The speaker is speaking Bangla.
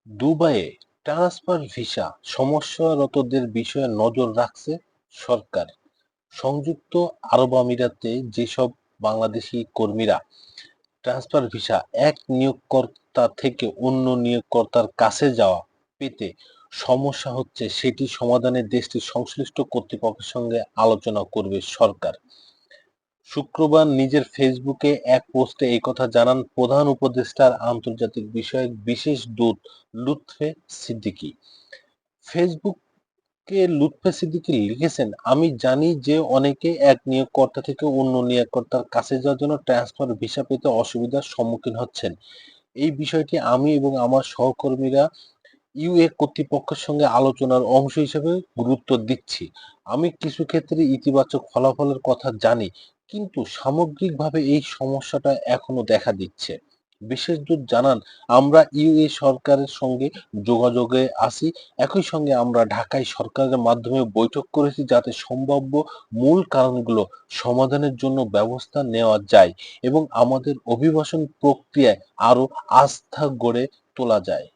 দুবাইয়ে ট্রান্সফার ভিসা সমস্যারতদের বিষয়ে নজর রাখছে সরকার। সংযুক্ত আরব আমিরাতে যেসব বাংলাদেশি কর্মীরা ট্রান্সফার ভিসা এক নিয়োগকর্তা থেকে অন্য নিয়োগকর্তার কাছে যাওয়া পেতে সমস্যা হচ্ছে, সেটি সমাধানে দেশটির সংশ্লিষ্ট কর্তৃপক্ষের সঙ্গে আলোচনা করবে সরকার। শুক্রবার নিজের ফেসবুকে এক পোস্টে এই কথা জানান প্রধান উপদেষ্টার আন্তর্জাতিক বিষয়ক বিশেষ দূত লুৎফে সিদ্দিকী। ফেসবুকে লুৎফে সিদ্দিকী লিখেছেন, আমি জানি যে অনেকে এক নিয়োগকর্তা থেকে অন্য নিয়োগকর্তার কাছে যাওয়ার জন্য ট্রান্সফার ভিসা পেতে অসুবিধার সম্মুখীন হচ্ছেন। এই বিষয়টি আমি এবং আমার সহকর্মীরা ইউএ কর্তৃপক্ষের সঙ্গে আলোচনার অংশ হিসেবে গুরুত্ব দিচ্ছি। আমি কিছু ক্ষেত্রে ইতিবাচক ফলাফলের কথা জানি, কিন্তু সামগ্রিকভাবে এই সমস্যাটা এখনো দেখা দিচ্ছে। বিশেষ দূত জানান, আমরা ইউএ সরকারের সঙ্গে যোগাযোগে আছি। একই সঙ্গে আমরা ঢাকায় সরকারের মাধ্যমে বৈঠক করেছি যাতে সম্ভাব্য মূল কারণগুলো সমাধানের জন্য ব্যবস্থা নেওয়া যায় এবং আমাদের অভিবাসন প্রক্রিয়ায় আরো আস্থা গড়ে তোলা যায়।